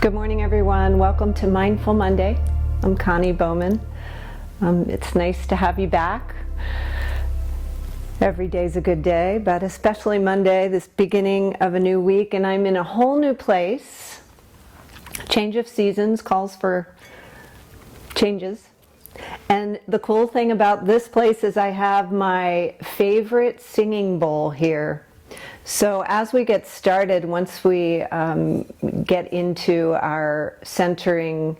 Good morning, everyone. Welcome to Mindful Monday. I'm Connie Bowman. It's nice to have you back. Every day's a good day, but especially Monday, this beginning of a new week, and I'm in a whole new place. Change of seasons calls for changes. And the cool thing about this place is I have my favorite singing bowl here. So as we get started, once we get into our centering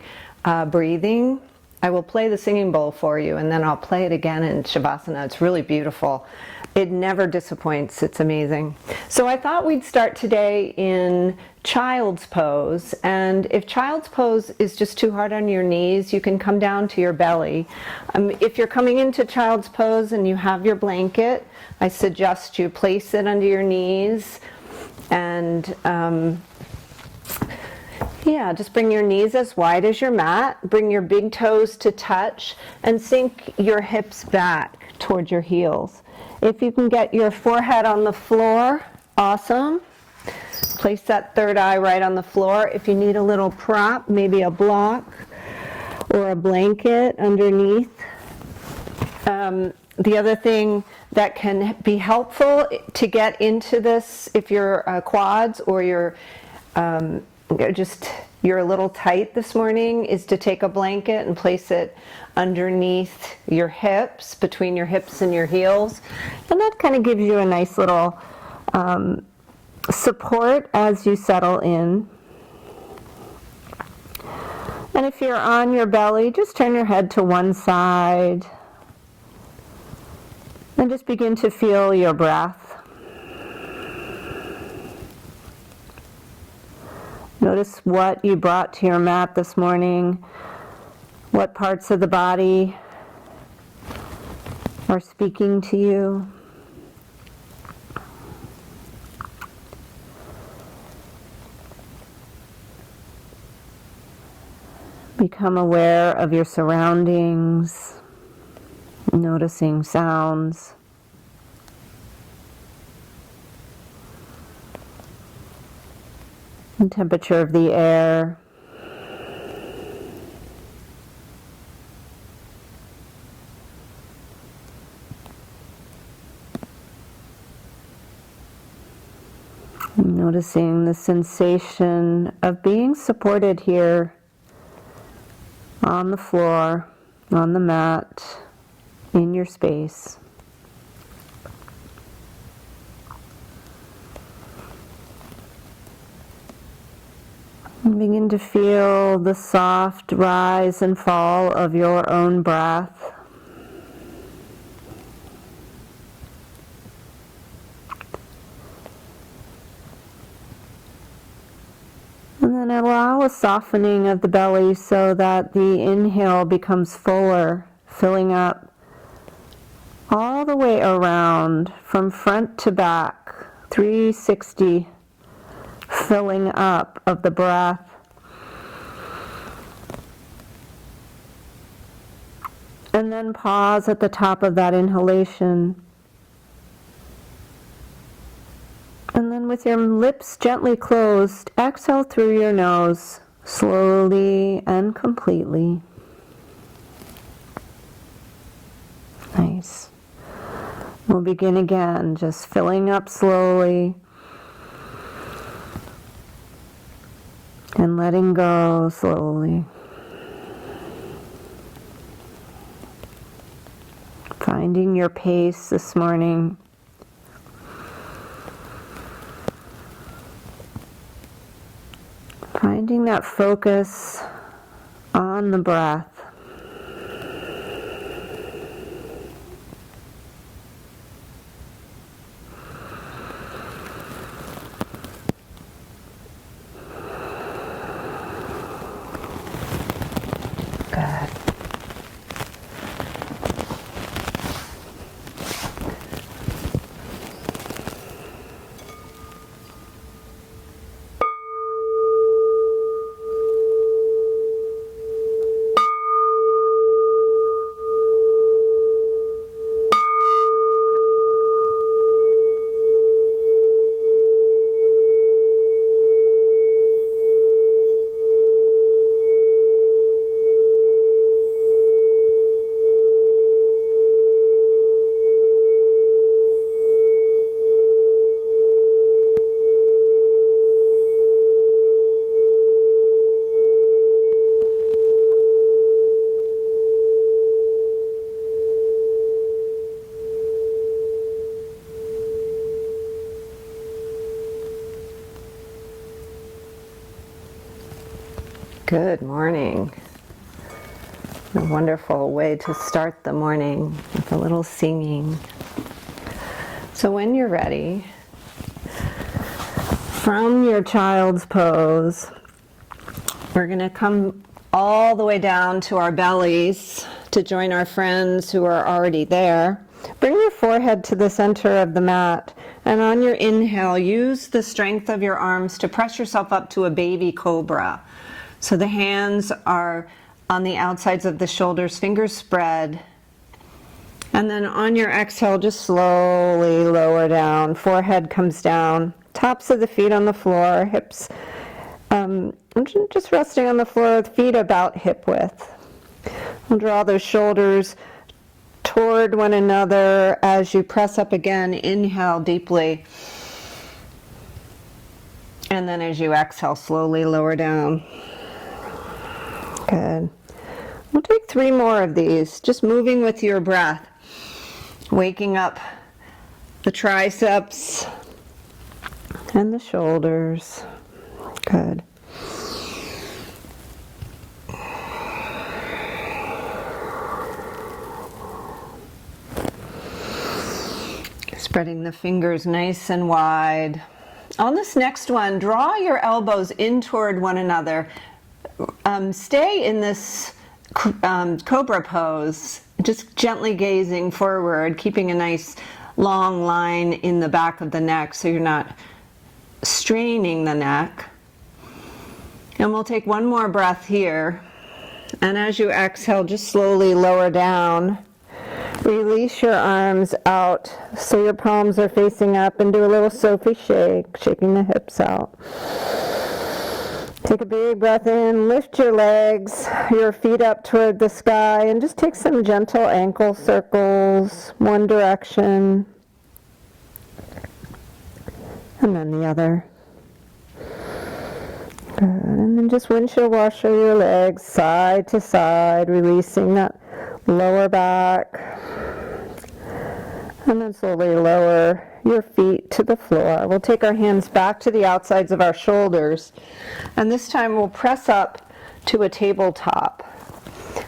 breathing, I will play the singing bowl for you, and then I'll play it again in Savasana. It's really beautiful. It never disappoints. It's amazing. So I thought we'd start today in child's pose. And if child's pose is just too hard on your knees, you can come down to your belly. If you're coming into child's pose and you have your blanket, I suggest you place it under your knees and just bring your knees as wide as your mat. Bring your big toes to touch and sink your hips back towards your heels. If you can get your forehead on the floor, awesome. Place that third eye right on the floor. If you need a little prop, maybe a block or a blanket underneath. The other thing that can be helpful to get into this, if you're quads or you're a little tight this morning, is to take a blanket and place it underneath your hips, between your hips and your heels. And that kind of gives you a nice little support as you settle in. And if you're on your belly, just turn your head to one side and just begin to feel your breath. Notice what you brought to your mat this morning, what parts of the body are speaking to you. Become aware of your surroundings, noticing sounds. The temperature of the air. Noticing the sensation of being supported here on the floor, on the mat, in your space. And begin to feel the soft rise and fall of your own breath. And then allow a softening of the belly so that the inhale becomes fuller, filling up all the way around from front to back, 360. Filling up of the breath. And then pause at the top of that inhalation. And then with your lips gently closed, exhale through your nose, slowly and completely. Nice. We'll begin again, just filling up slowly. And letting go slowly. Finding your pace this morning. Finding that focus on the breath. Good morning. A wonderful way to start the morning with a little singing. So when you're ready, from your child's pose, we're going to come all the way down to our bellies to join our friends who are already there. Bring your forehead to the center of the mat, and on your inhale, use the strength of your arms to press yourself up to a baby cobra. So the hands are on the outsides of the shoulders, fingers spread. And then on your exhale, just slowly lower down. Forehead comes down. Tops of the feet on the floor, hips just resting on the floor with feet about hip width. We'll draw those shoulders toward one another as you press up again. Inhale deeply. And then as you exhale, slowly lower down. Good. We'll take 3 more of these, just moving with your breath. Waking up the triceps and the shoulders. Good. Spreading the fingers nice and wide. On this next one, draw your elbows in toward one another. Stay in this cobra pose, just gently gazing forward, keeping a nice long line in the back of the neck so you're not straining the neck. And we'll take one more breath here. And as you exhale, just slowly lower down. Release your arms out so your palms are facing up, and do a little Sophie shake, shaking the hips out. Take a big breath in, lift your legs, your feet up toward the sky, and just take some gentle ankle circles, one direction, and then the other. Good. And then just windshield washer your legs side to side, releasing that lower back. And then slowly lower your feet to the floor. We'll take our hands back to the outsides of our shoulders. And this time we'll press up to a tabletop.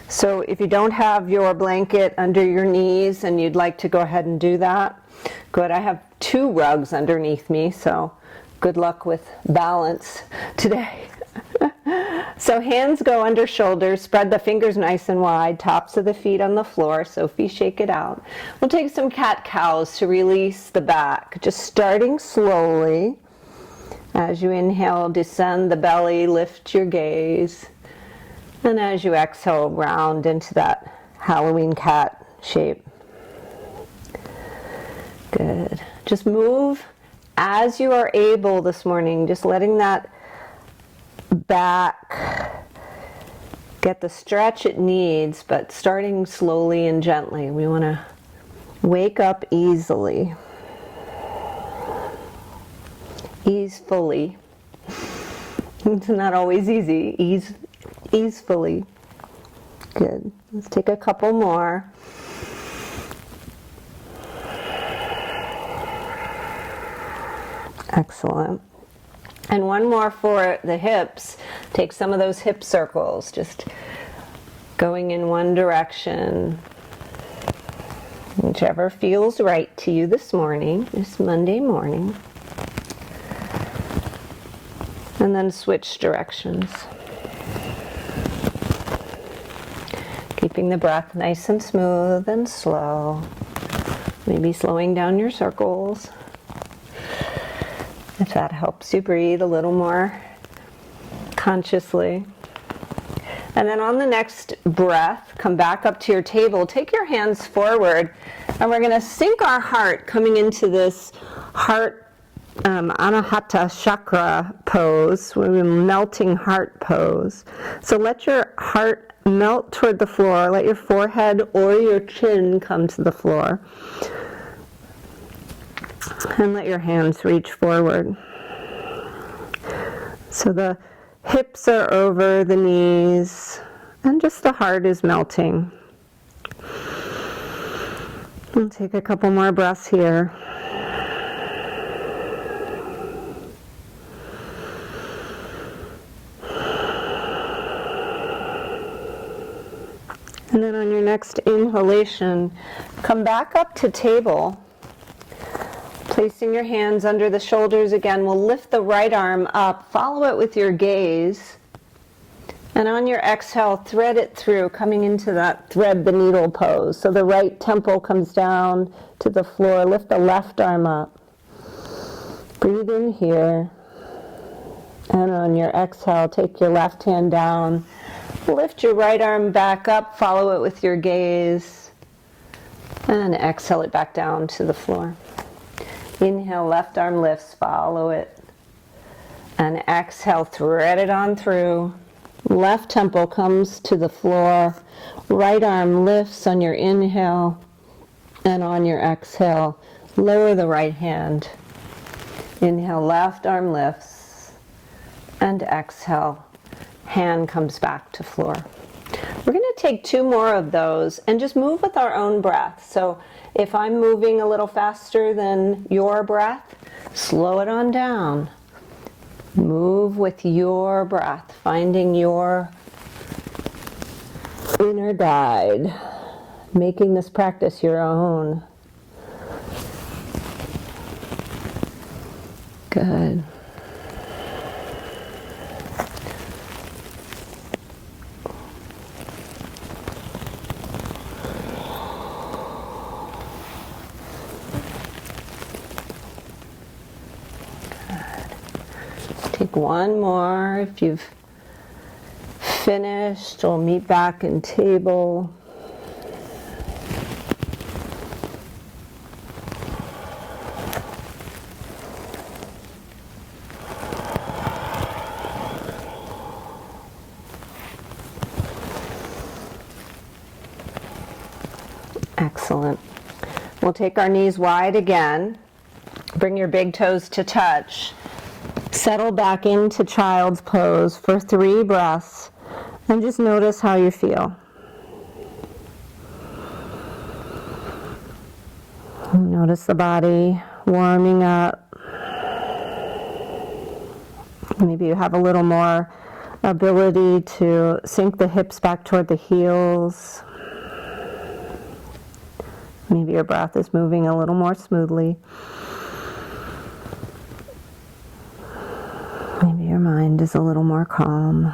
So if you don't have your blanket under your knees and you'd like to go ahead and do that, good. I have 2 rugs underneath me, so good luck with balance today. So hands go under shoulders, spread the fingers nice and wide, tops of the feet on the floor, Sophie shake it out. We'll take some cat-cows to release the back, just starting slowly. As you inhale, descend the belly, lift your gaze. And as you exhale, round into that Halloween cat shape. Good. Just move as you are able this morning, just letting that back get the stretch it needs, but starting slowly and gently. We want to wake up easily, easefully. It's not always easy. Easefully. Good. Let's take a couple more. Excellent. And one more for the hips. Take some of those hip circles, just going in one direction. Whichever feels right to you this morning, this Monday morning. And then switch directions. Keeping the breath nice and smooth and slow. Maybe slowing down your circles, if that helps you breathe a little more consciously. And then on the next breath, come back up to your table, take your hands forward, and we're going to sink our heart coming into this heart anahata chakra pose, melting heart pose. So let your heart melt toward the floor, let your forehead or your chin come to the floor. And let your hands reach forward. So the hips are over the knees, and just the heart is melting. We'll take a couple more breaths here. next inhalation, come back up to table. Placing your hands under the shoulders again, we'll lift the right arm up, follow it with your gaze, and on your exhale, thread it through, coming into that thread the needle pose. So the right temple comes down to the floor, lift the left arm up. Breathe in here, and on your exhale, take your left hand down, lift your right arm back up, follow it with your gaze, and exhale it back down to the floor. Inhale, left arm lifts, follow it. And exhale, thread it on through. Left temple comes to the floor. Right arm lifts on your inhale. And on your exhale, lower the right hand. Inhale, left arm lifts. And exhale, hand comes back to floor. We're going to take 2 more of those and just move with our own breath. So if I'm moving a little faster than your breath, slow it on down. Move with your breath, finding your inner guide, making this practice your own. Good. Take one more. If you've finished, we'll meet back in table. Excellent. We'll take our knees wide again. Bring your big toes to touch. Settle back into child's pose for 3 breaths and just notice how you feel. Notice the body warming up. Maybe you have a little more ability to sink the hips back toward the heels. Maybe your breath is moving a little more smoothly. Maybe your mind is a little more calm.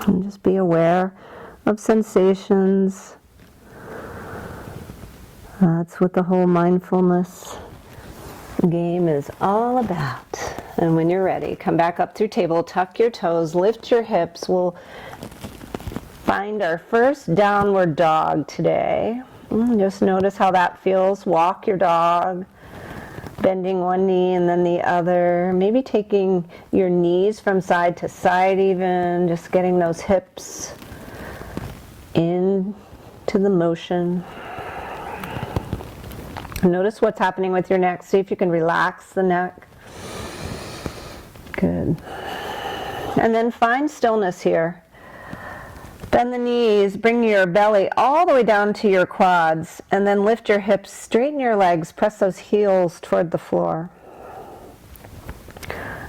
And just be aware of sensations. That's what the whole mindfulness game is all about. And when you're ready, come back up through table, tuck your toes, lift your hips. We'll find our first downward dog today. Just notice how that feels. Walk your dog. Bending one knee and then the other, maybe taking your knees from side to side even, just getting those hips into the motion. Notice what's happening with your neck. See if you can relax the neck. Good. And then find stillness here. Bend the knees, bring your belly all the way down to your quads, and then lift your hips, straighten your legs, press those heels toward the floor.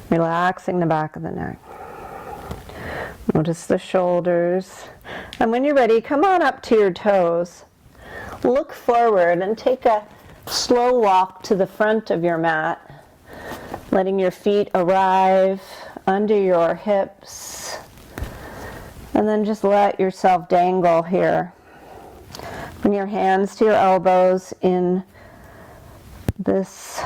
Relaxing the back of the neck. Notice the shoulders. And when you're ready, come on up to your toes. Look forward and take a slow walk to the front of your mat, letting your feet arrive under your hips. And then just let yourself dangle here. Bring your hands to your elbows in this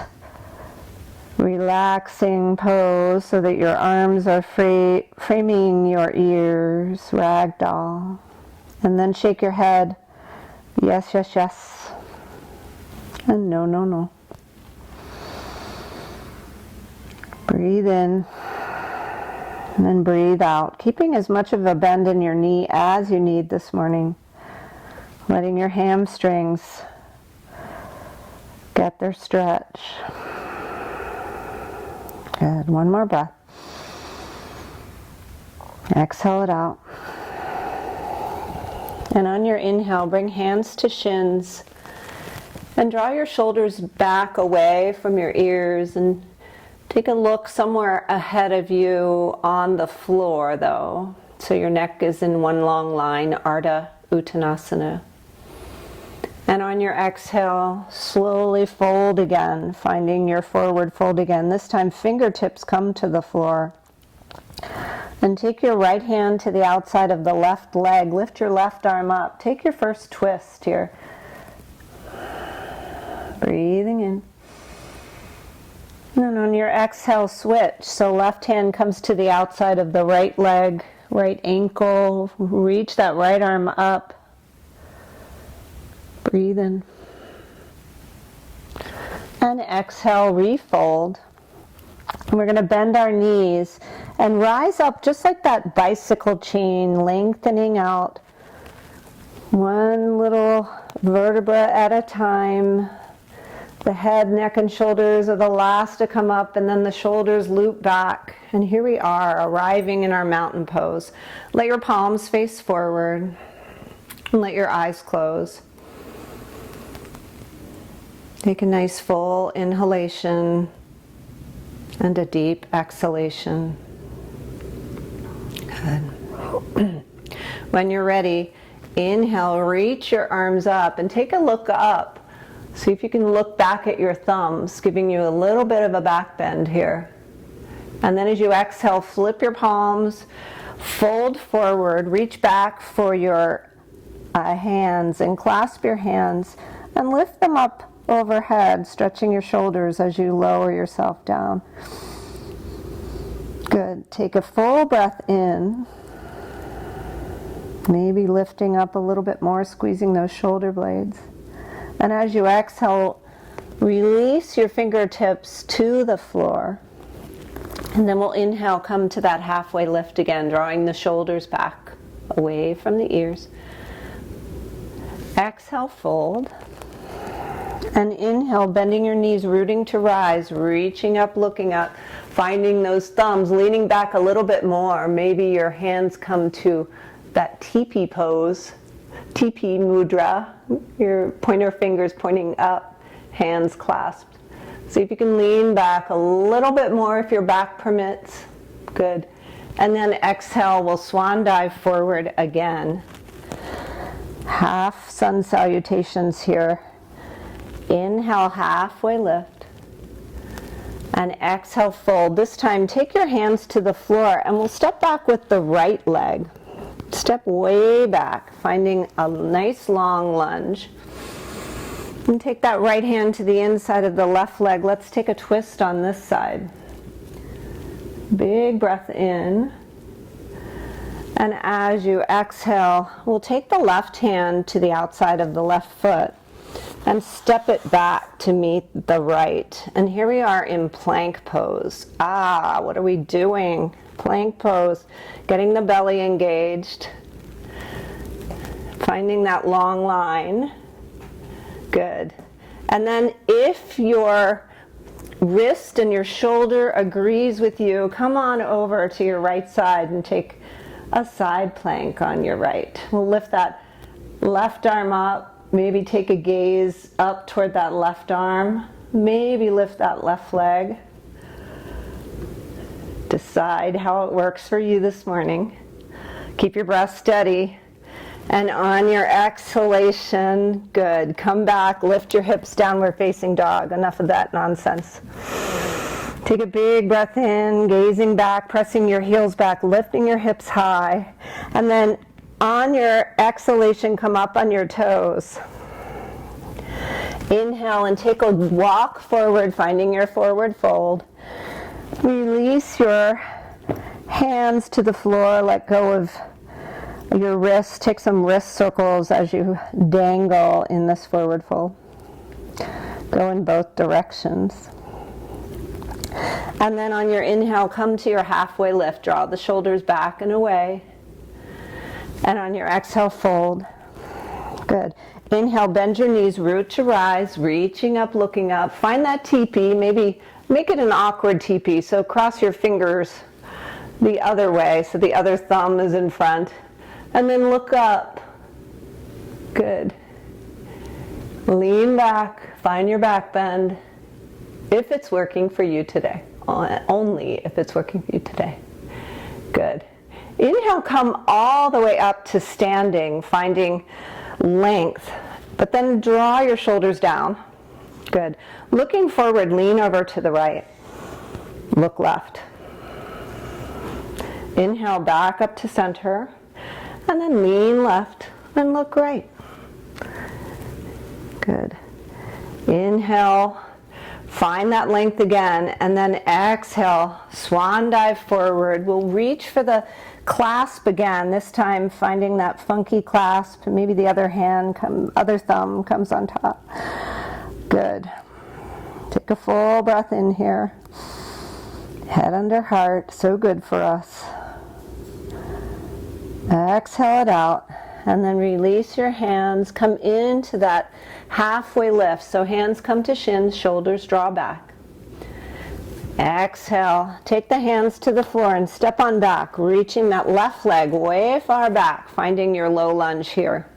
relaxing pose so that your arms are free, framing your ears, ragdoll. And then shake your head, yes, yes, yes, and no, no, no. Breathe in. And then breathe out, keeping as much of a bend in your knee as you need this morning. Letting your hamstrings get their stretch. Good. One more breath. Exhale it out. And on your inhale, bring hands to shins and draw your shoulders back away from your ears and take a look somewhere ahead of you on the floor, though. So your neck is in one long line, Ardha Uttanasana. And on your exhale, slowly fold again, finding your forward fold again. This time fingertips come to the floor. And take your right hand to the outside of the left leg. Lift your left arm up. Take your first twist here. Breathing in. And on your exhale, switch. So left hand comes to the outside of the right leg, right ankle. Reach that right arm up. Breathe in. And exhale, refold. And we're going to bend our knees and rise up just like that bicycle chain, lengthening out one little vertebra at a time. The head, neck, and shoulders are the last to come up, and then the shoulders loop back. And here we are, arriving in our mountain pose. Let your palms face forward and let your eyes close. Take a nice full inhalation and a deep exhalation. Good. When you're ready, inhale, reach your arms up and take a look up. See if you can look back at your thumbs, giving you a little bit of a back bend here. And then as you exhale, flip your palms, fold forward, reach back for your hands and clasp your hands and lift them up overhead, stretching your shoulders as you lower yourself down. Good. Take a full breath in. Maybe lifting up a little bit more, squeezing those shoulder blades. And as you exhale, release your fingertips to the floor. And then we'll inhale, come to that halfway lift again, drawing the shoulders back away from the ears. Exhale, fold. And inhale, bending your knees, rooting to rise, reaching up, looking up, finding those thumbs, leaning back a little bit more. Maybe your hands come to that teepee pose, teepee mudra, your pointer fingers pointing up, hands clasped. See if you can lean back a little bit more if your back permits. Good. And then exhale, we'll swan dive forward again. Half sun salutations here. Inhale, halfway lift. And exhale, fold. This time, take your hands to the floor and we'll step back with the right leg. Step way back, finding a nice long lunge. And take that right hand to the inside of the left leg. Let's take a twist on this side. Big breath in. And as you exhale, we'll take the left hand to the outside of the left foot and step it back to meet the right. And here we are in plank pose. What are we doing? Plank pose, getting the belly engaged, finding that long line. Good. And then if your wrist and your shoulder agrees with you, come on over to your right side and take a side plank on your right. We'll lift that left arm up, maybe take a gaze up toward that left arm, maybe lift that left leg. Decide how it works for you this morning. Keep your breath steady. And on your exhalation, good. Come back, lift your hips, downward facing dog. Enough of that nonsense. Take a big breath in, gazing back, pressing your heels back, lifting your hips high. And then on your exhalation, come up on your toes. Inhale and take a walk forward, finding your forward fold. Release your hands to the floor, let go of your wrists, take some wrist circles as you dangle in this forward fold. Go in both directions. And then on your inhale, come to your halfway lift, draw the shoulders back and away. And on your exhale, fold. Good. Inhale, bend your knees, root to rise, reaching up, looking up. Find that teepee, maybe make it an awkward teepee, so cross your fingers the other way, so the other thumb is in front. And then look up. Good. Lean back, find your back bend, if it's working for you today. Only if it's working for you today. Good. Inhale, come all the way up to standing, finding length, but then draw your shoulders down. Good. Looking forward, lean over to the right. Look left. Inhale, back up to center, and then lean left and look right. Good. Inhale, find that length again, and then exhale, swan dive forward. We'll reach for the clasp again, this time finding that funky clasp. Maybe the other thumb comes on top. Good. Take a full breath in here. Head under heart, so good for us. Exhale it out, and then release your hands. Come into that halfway lift. So hands come to shins, shoulders draw back. Exhale, take the hands to the floor and step on back, reaching that left leg way far back, finding your low lunge here.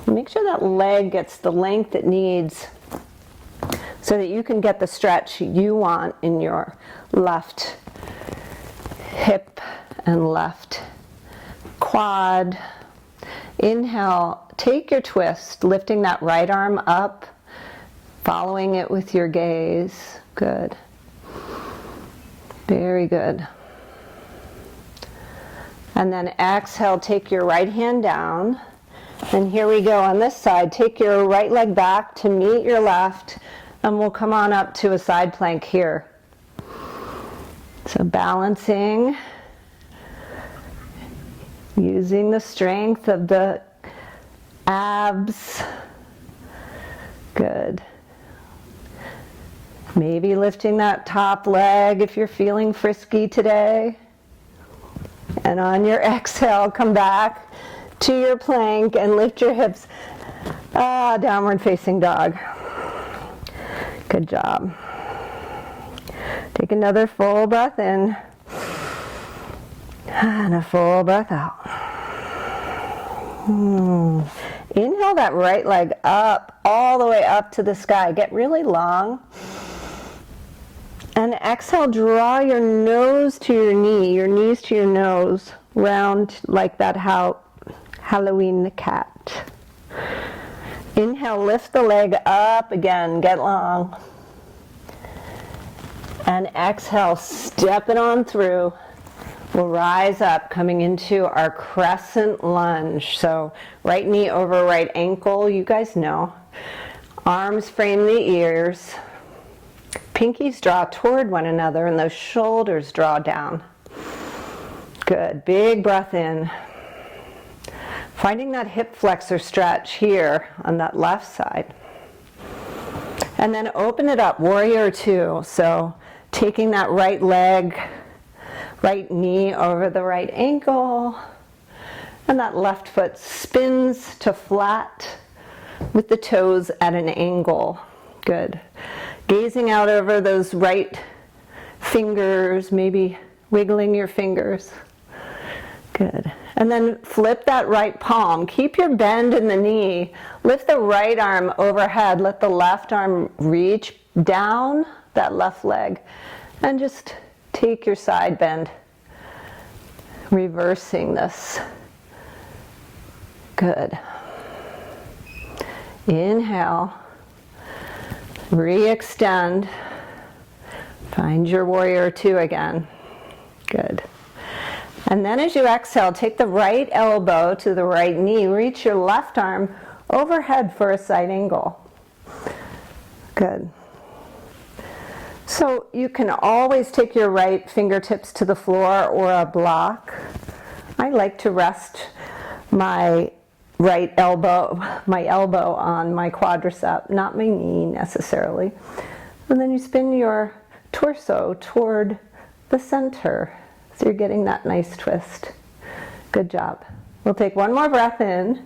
Make sure that leg gets the length it needs so that you can get the stretch you want in your left hip and left quad. Inhale, take your twist, lifting that right arm up, following it with your gaze. Good. Very good. And then exhale, take your right hand down. And here we go on this side. Take your right leg back to meet your left, and we'll come on up to a side plank here. So balancing, using the strength of the abs. Good. Maybe lifting that top leg if you're feeling frisky today. And on your exhale, come back to your plank and lift your hips. Downward facing dog. Good job. Take another full breath in. And a full breath out. Inhale that right leg up, all the way up to the sky. Get really long. And exhale, draw your nose to your knee, your knees to your nose, round like that Halloween cat. Inhale, lift the leg up again, get long. And exhale, step it on through. We'll rise up, coming into our crescent lunge. So right knee over right ankle, you guys know. Arms frame the ears. Pinkies draw toward one another and those shoulders draw down. Good, big breath in. Finding that hip flexor stretch here on that left side. And then open it up, warrior two. So taking that right leg, right knee over the right ankle, and that left foot spins to flat with the toes at an angle. Good. Gazing out over those right fingers, maybe wiggling your fingers. Good. And then flip that right palm. Keep your bend in the knee. Lift the right arm overhead. Let the left arm reach down that left leg. And just take your side bend. Reversing this. Good. Inhale. Re-extend. Find your warrior two again. Good. And then as you exhale, take the right elbow to the right knee. Reach your left arm overhead for a side angle. Good. So you can always take your right fingertips to the floor or a block. I like to rest my right elbow, on my quadricep, not my knee necessarily. And then you spin your torso toward the center. So you're getting that nice twist. Good job. We'll take one more breath in.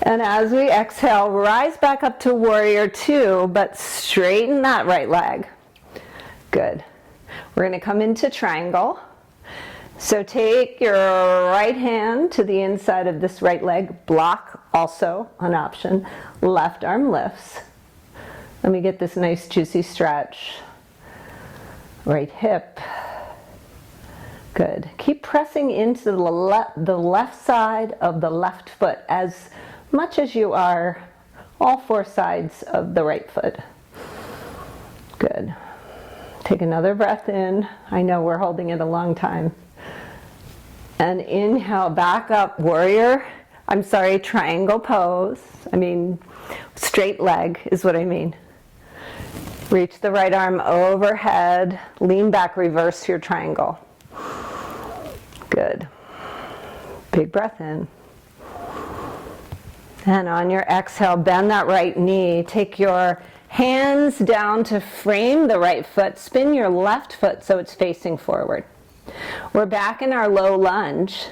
And as we exhale, rise back up to warrior two, but straighten that right leg. Good. We're going to come into triangle. So take your right hand to the inside of this right leg. Block also an option. Left arm lifts. Let me get this nice juicy stretch. Right hip. Good. Keep pressing into the left side of the left foot as much as you are all four sides of the right foot. Good. Take another breath in. I know we're holding it a long time. And inhale, back up, triangle pose. Straight leg is what I mean. Reach the right arm overhead, lean back, reverse your triangle. Good. Big breath in. And on your exhale, bend that right knee. Take your hands down to frame the right foot. Spin your left foot so it's facing forward. We're back in our low lunge.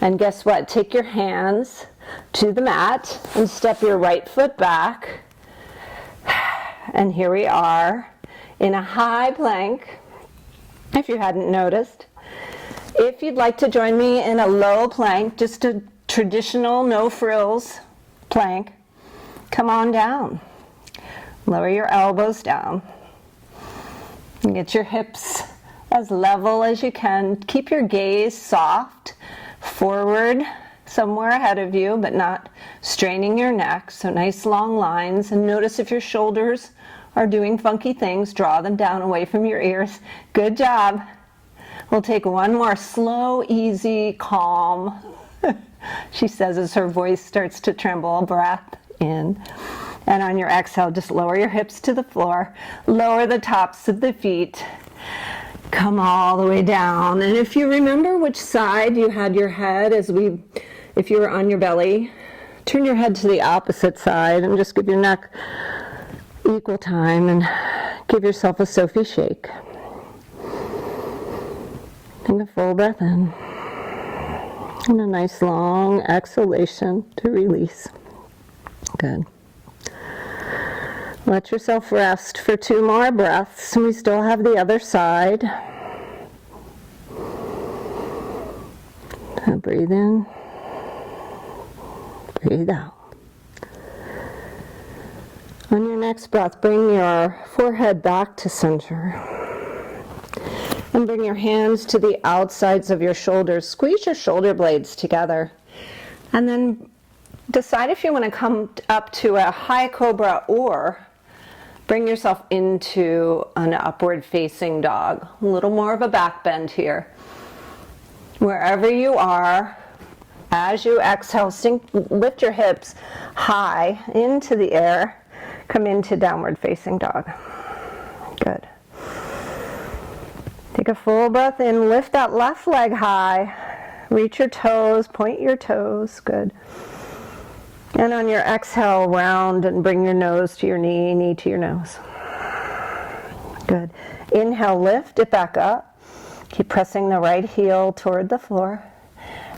And guess what? Take your hands to the mat and step your right foot back. And here we are in a high plank, if you hadn't noticed. If you'd like to join me in a low plank, just a traditional no frills plank, come on down. Lower your elbows down. And get your hips as level as you can. Keep your gaze soft, forward, somewhere ahead of you, but not straining your neck. So nice long lines. And notice if your shoulders are doing funky things, draw them down away from your ears. Good job. We'll take one more slow, easy, calm, she says as her voice starts to tremble. Breath in. And on your exhale, just lower your hips to the floor. Lower the tops of the feet. Come all the way down. And if you remember which side you had your head if you were on your belly, turn your head to the opposite side and just give your neck equal time and give yourself a Sophie shake. Take a full breath in. And a nice long exhalation to release. Good. Let yourself rest for 2 more breaths. We still have the other side. So breathe in. Breathe out. On your next breath, bring your forehead back to center. And bring your hands to the outsides of your shoulders. Squeeze your shoulder blades together. And then decide if you want to come up to a high cobra or bring yourself into an upward facing dog. A little more of a back bend here. Wherever you are, as you exhale, lift your hips high into the air. Come into downward facing dog. Good. Take a full breath in, lift that left leg high, reach your toes, point your toes, good. And on your exhale, round and bring your nose to your knee, knee to your nose. Good. Inhale, lift it back up. Keep pressing the right heel toward the floor.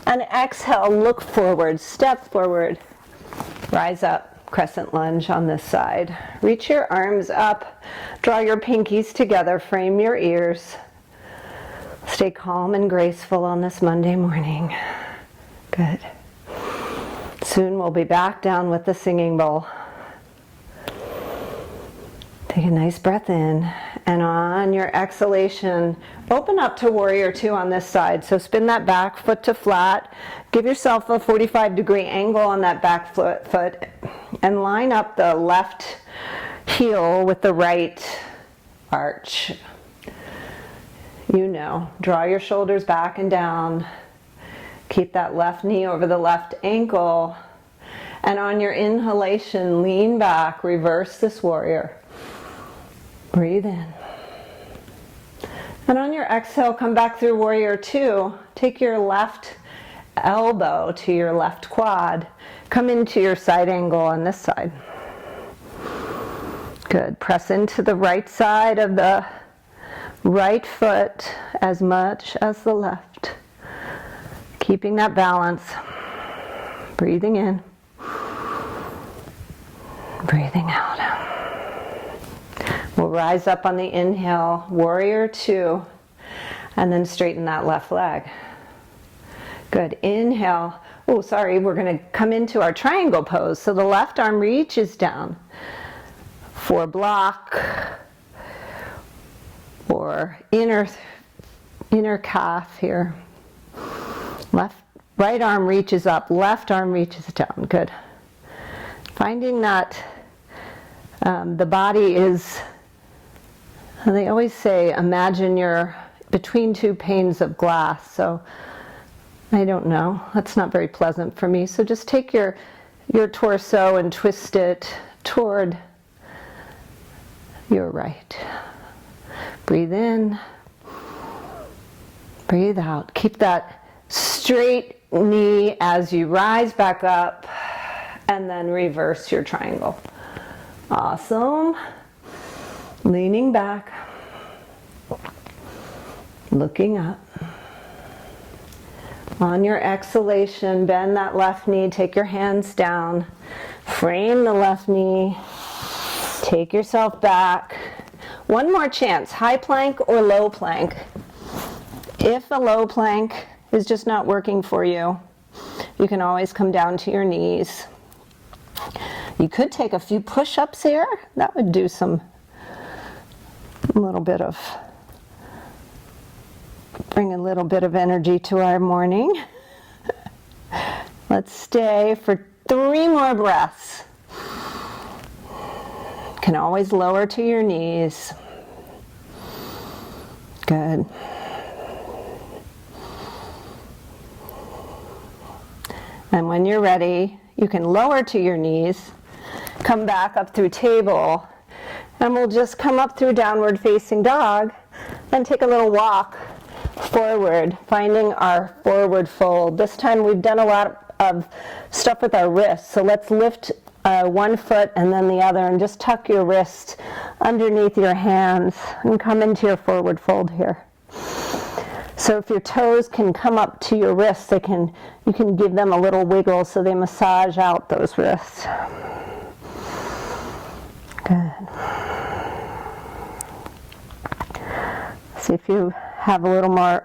And exhale, look forward, step forward, rise up, crescent lunge on this side. Reach your arms up, draw your pinkies together, frame your ears. Stay calm and graceful on this Monday morning. Good. Soon we'll be back down with the singing bowl. Take a nice breath in, and on your exhalation, open up to warrior 2 on this side. So spin that back foot to flat. Give yourself a 45-degree angle on that back foot, and line up the left heel with the right arch. You know, draw your shoulders back and down. Keep that left knee over the left ankle. And on your inhalation, lean back, reverse this warrior. Breathe in. And on your exhale, come back through warrior 2. Take your left elbow to your left quad. Come into your side angle on this side. Good. Press into the right side of the right foot as much as the left. Keeping that balance. Breathing in. Breathing out. We'll rise up on the inhale, warrior 2, and then straighten that left leg. Good. Inhale. Oh, sorry, we're going to come into our triangle pose. So the left arm reaches down for block or inner inner calf here. Right arm reaches up, left arm reaches down. Good. Finding that the body is, and they always say, imagine you're between two panes of glass. So I don't know, that's not very pleasant for me. So just take your torso and twist it toward your right. Breathe in, breathe out. Keep that straight knee as you rise back up, and then reverse your triangle. Awesome. Leaning back, looking up. On your exhalation, bend that left knee, take your hands down, frame the left knee, take yourself back. One more chance, high plank or low plank. If a low plank is just not working for you, you can always come down to your knees. You could take a few push-ups here. That would do bring a little bit of energy to our morning. Let's stay for 3 more breaths. Can always lower to your knees. Good. And when you're ready, you can lower to your knees, come back up through table, and we'll just come up through downward facing dog and take a little walk forward, finding our forward fold. This time we've done a lot of stuff with our wrists, so let's lift one foot and then the other, and just tuck your wrist underneath your hands and come into your forward fold here. So if your toes can come up to your wrists, you can give them a little wiggle so they massage out those wrists. Good. See if you have a little more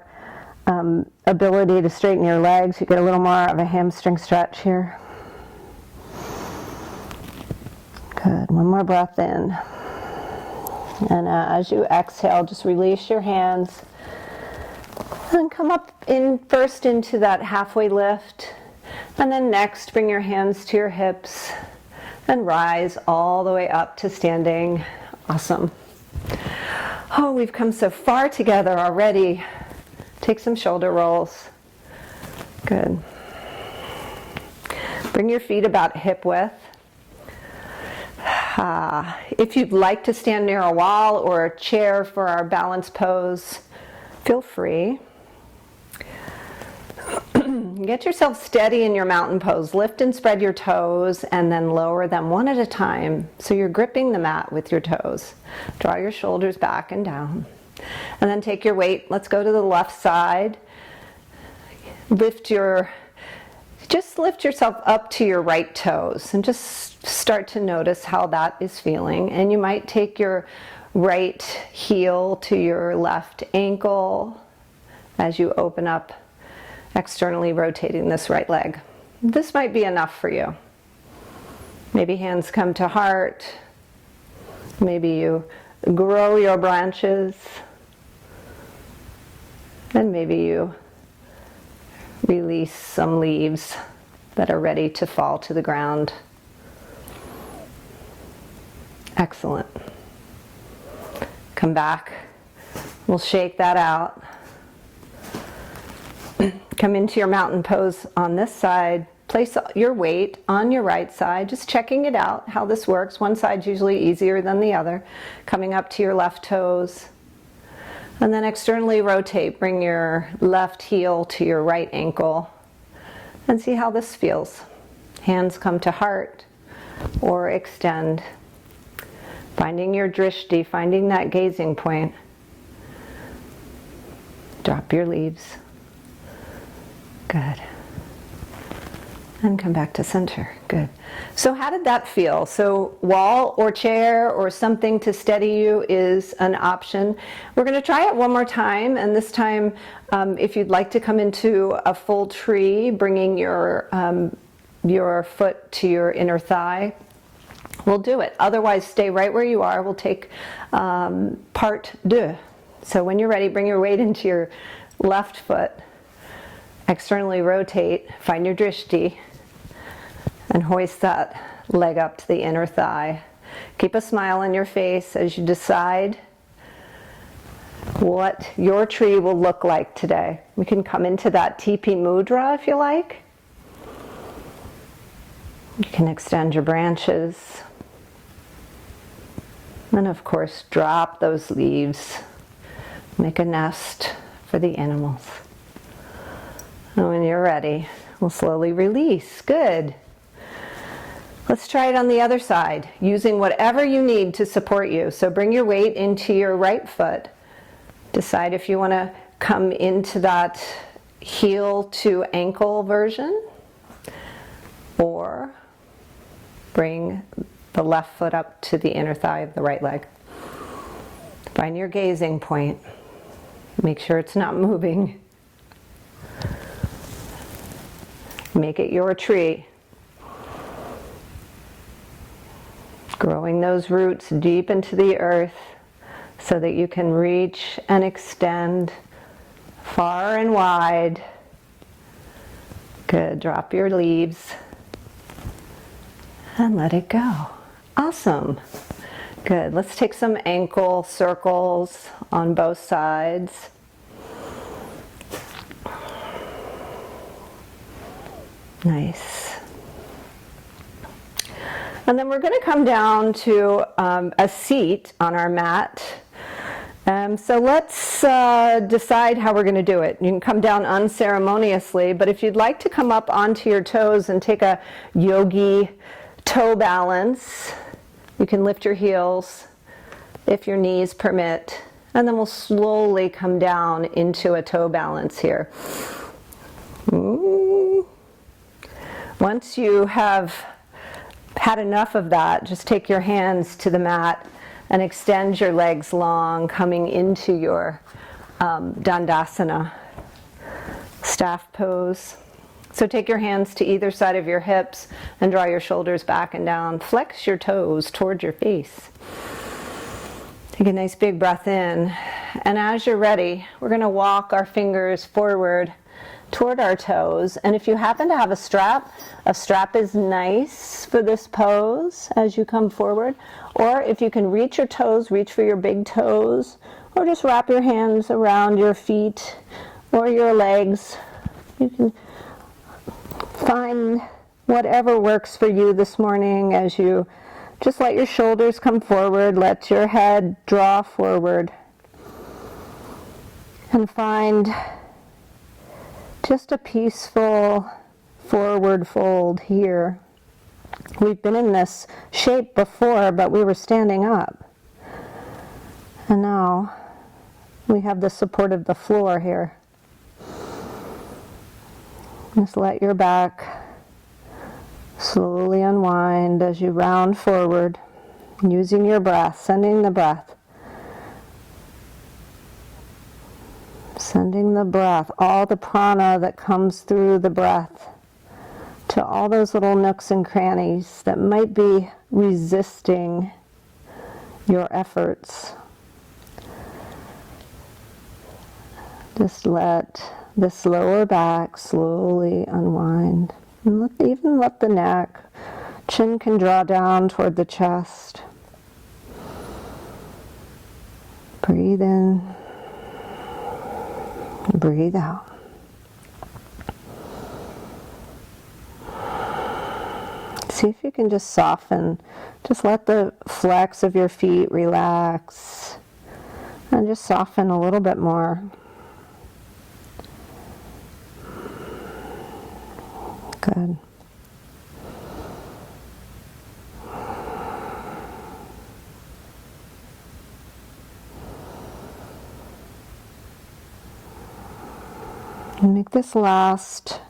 ability to straighten your legs. You get a little more of a hamstring stretch here. Good. One more breath in. And as you exhale, just release your hands. And come up first into that halfway lift. And then next, bring your hands to your hips and rise all the way up to standing. Awesome. Oh, we've come so far together already. Take some shoulder rolls. Good. Bring your feet about hip width. If you'd like to stand near a wall or a chair for our balance pose, feel free. Get yourself steady in your mountain pose. Lift and spread your toes and then lower them one at a time. So you're gripping the mat with your toes. Draw your shoulders back and down. And then take your weight. Let's go to the left side. Just lift yourself up to your right toes and just start to notice how that is feeling. And you might take your right heel to your left ankle as you open up, externally rotating this right leg. This might be enough for you. Maybe hands come to heart. Maybe you grow your branches. And maybe you release some leaves that are ready to fall to the ground. Excellent. Come back. We'll shake that out. Come into your mountain pose on this side. Place your weight on your right side, just checking it out, how this works. One side's usually easier than the other. Coming up to your left toes. And then externally rotate. Bring your left heel to your right ankle. And see how this feels. Hands come to heart or extend. Finding your drishti, finding that gazing point. Drop your leaves. Good. And come back to center. Good. So how did that feel? So wall or chair or something to steady you is an option. We're going to try it one more time, and this time if you'd like to come into a full tree, bringing your foot to your inner thigh, we'll do it. Otherwise, stay right where you are. We'll take part deux. So when you're ready, bring your weight into your left foot. Externally rotate, find your drishti, and hoist that leg up to the inner thigh. Keep a smile on your face as you decide what your tree will look like today. We can come into that teepee mudra if you like. You can extend your branches. And of course, drop those leaves. Make a nest for the animals. And when you're ready, we'll slowly release. Good. Let's try it on the other side, using whatever you need to support you. So bring your weight into your right foot. Decide if you want to come into that heel to ankle version, or bring the left foot up to the inner thigh of the right leg. Find your gazing point. Make sure it's not moving. Make it your tree. Growing those roots deep into the earth so that you can reach and extend far and wide. Good. Drop your leaves and let it go. Awesome. Good. Let's take some ankle circles on both sides. Nice. And then we're going to come down to a seat on our mat. So let's decide how we're going to do it. You can come down unceremoniously, but if you'd like to come up onto your toes and take a yogi toe balance, you can lift your heels if your knees permit, and then we'll slowly come down into a toe balance here. Once you have had enough of that, just take your hands to the mat and extend your legs long, coming into your Dandasana, staff pose. So take your hands to either side of your hips and draw your shoulders back and down. Flex your toes toward your face. Take a nice big breath in. And as you're ready, we're going to walk our fingers forward toward our toes. And if you happen to have a strap is nice for this pose as you come forward. Or if you can reach your toes, reach for your big toes, or just wrap your hands around your feet or your legs. You can find whatever works for you this morning as you just let your shoulders come forward, let your head draw forward, and find just a peaceful forward fold here. We've been in this shape before, but we were standing up. And now we have the support of the floor here. Just let your back slowly unwind as you round forward, using your breath, sending the breath. Sending the breath, all the prana that comes through the breath, to all those little nooks and crannies that might be resisting your efforts. Just let this lower back slowly unwind. And even let the neck, chin can draw down toward the chest. Breathe in. Breathe out. See if you can just soften. Just let the flex of your feet relax. And just soften a little bit more. Good. And make this last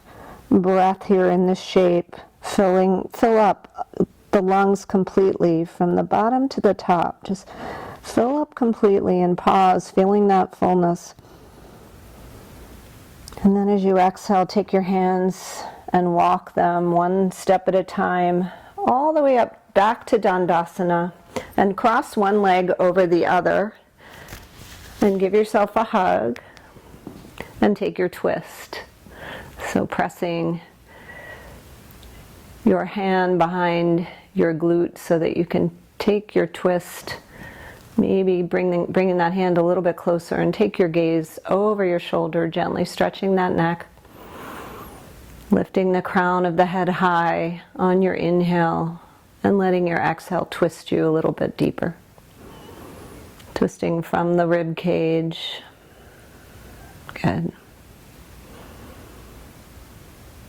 breath here in this shape, fill up the lungs completely from the bottom to the top. Just fill up completely and pause, feeling that fullness. And then as you exhale, take your hands and walk them one step at a time, all the way up back to Dandasana, and cross one leg over the other. And give yourself a hug and take your twist. So pressing your hand behind your glute so that you can take your twist, maybe bringing that hand a little bit closer, and take your gaze over your shoulder, gently stretching that neck, lifting the crown of the head high on your inhale, and letting your exhale twist you a little bit deeper. Twisting from the rib cage. Good.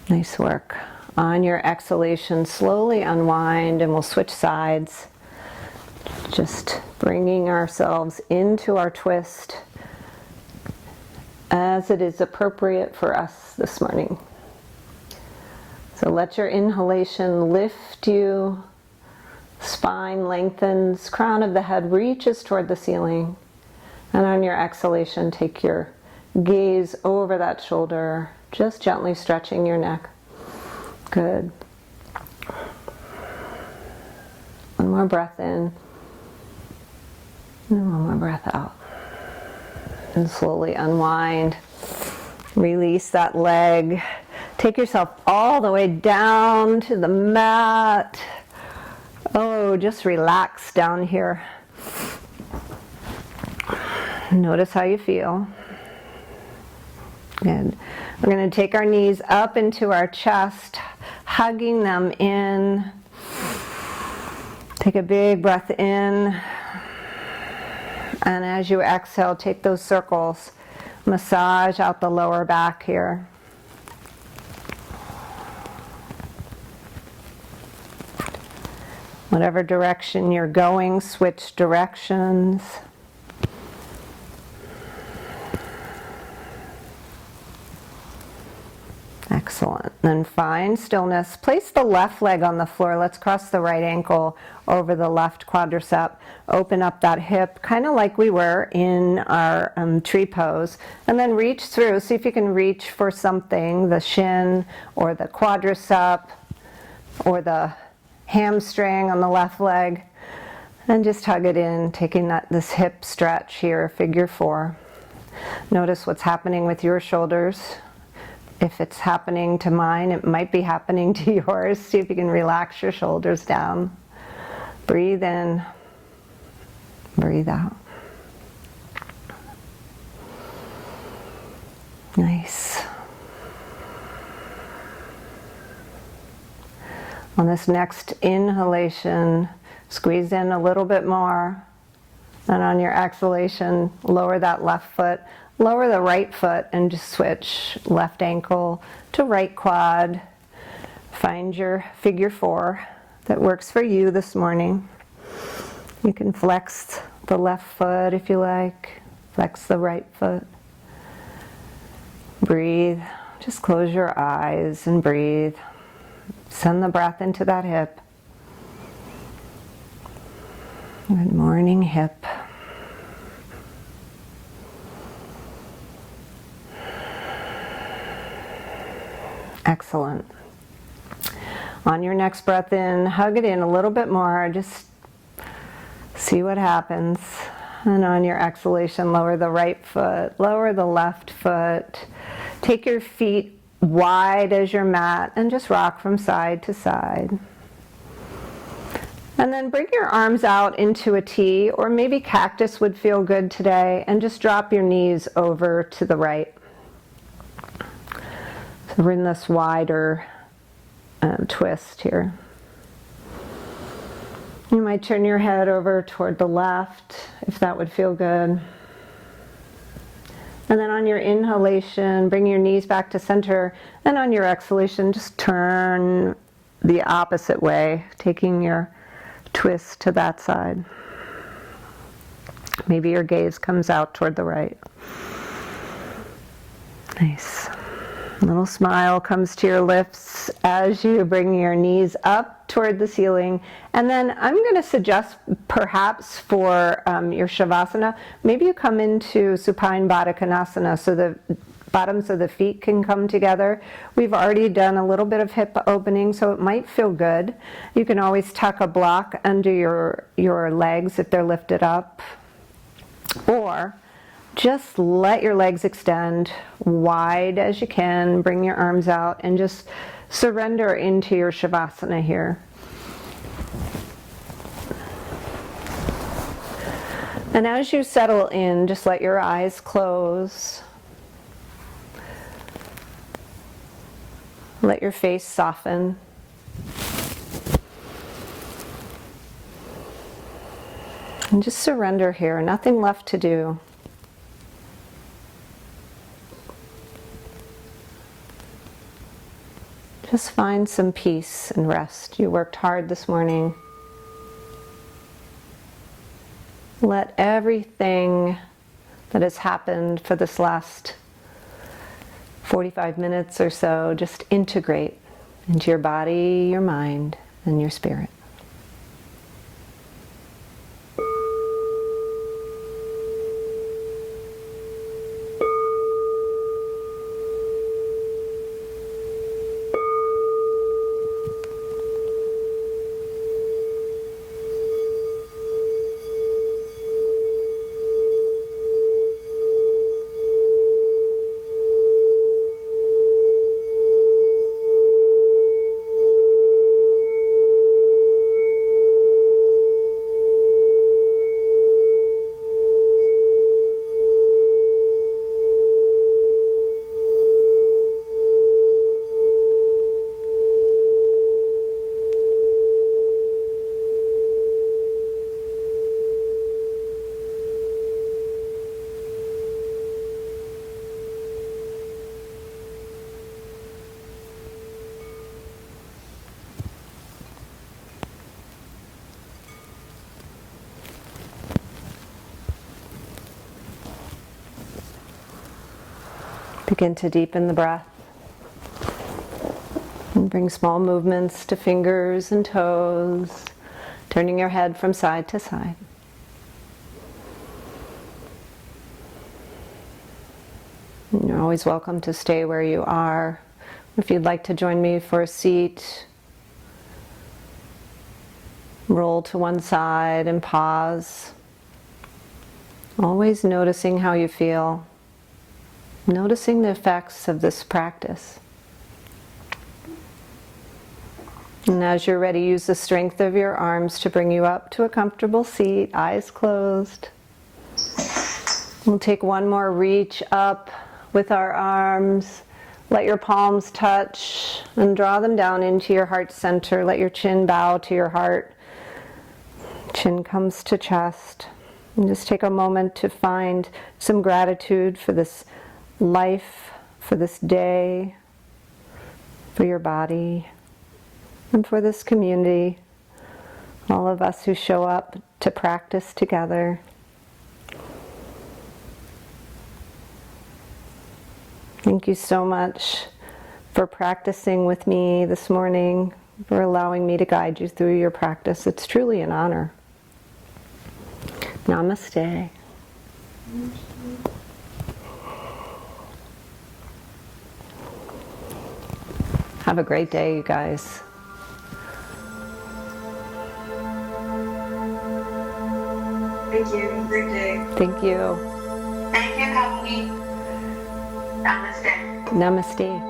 Nice work. On your exhalation, slowly unwind, and we'll switch sides. Just bringing ourselves into our twist as it is appropriate for us this morning. So let your inhalation lift you, spine lengthens, crown of the head reaches toward the ceiling, and on your exhalation, take your gaze over that shoulder, just gently stretching your neck. Good. One more breath in, and one more breath out. And slowly unwind. Release that leg. Take yourself all the way down to the mat. Oh, just relax down here. Notice how you feel. Good. We're going to take our knees up into our chest, hugging them in. Take a big breath in. And as you exhale, take those circles. Massage out the lower back here. Whatever direction you're going, switch directions. Excellent. Then find stillness. Place the left leg on the floor. Let's cross the right ankle over the left quadricep. Open up that hip, kind of like we were in our tree pose. And then reach through. See if you can reach for something, the shin or the quadricep or the hamstring on the left leg. And just hug it in, taking this hip stretch here, figure 4. Notice what's happening with your shoulders. If it's happening to mine, it might be happening to yours. See if you can relax your shoulders down. Breathe in, breathe out. Nice. On this next inhalation, squeeze in a little bit more. And on your exhalation, lower that left foot. Lower the right foot and just switch left ankle to right quad. Find your figure 4 that works for you this morning. You can flex the left foot if you like. Flex the right foot. Breathe. Just close your eyes and breathe. Send the breath into that hip. Good morning, hip. Excellent. On your next breath in, hug it in a little bit more. Just see what happens. And on your exhalation, lower the right foot, lower the left foot. Take your feet wide as your mat and just rock from side to side. And then bring your arms out into a T, or maybe cactus would feel good today, and just drop your knees over to the right. So we're in this wider twist here. You might turn your head over toward the left, if that would feel good. And then on your inhalation, bring your knees back to center, and on your exhalation, just turn the opposite way, taking your twist to that side. Maybe your gaze comes out toward the right. Nice. A little smile comes to your lips as you bring your knees up toward the ceiling. And then I'm going to suggest perhaps for your Savasana, maybe you come into Supine Baddha Konasana so the bottoms of the feet can come together. We've already done a little bit of hip opening, so it might feel good. You can always tuck a block under your legs if they're lifted up. Or just let your legs extend wide as you can. Bring your arms out and just surrender into your Savasana here. And as you settle in, just let your eyes close. Let your face soften. And just surrender here, nothing left to do. Just find some peace and rest. You worked hard this morning. Let everything that has happened for this last 45 minutes or so just integrate into your body, your mind, and your spirit. Begin to deepen the breath and bring small movements to fingers and toes, turning your head from side to side. And you're always welcome to stay where you are. If you'd like to join me for a seat, roll to one side and pause. Always noticing how you feel. Noticing the effects of this practice. And as you're ready, use the strength of your arms to bring you up to a comfortable seat, eyes closed. We'll take one more reach up with our arms. Let your palms touch and draw them down into your heart center. Let your chin bow to your heart. Chin comes to chest. And just take a moment to find some gratitude for this life, for this day, for your body, and for this community, all of us who show up to practice together. Thank you so much for practicing with me this morning, for allowing me to guide you through your practice. It's truly an honor. Namaste. Have a great day, you guys. Thank you. Have a great day. Thank you. Thank you, Connie. Namaste. Namaste.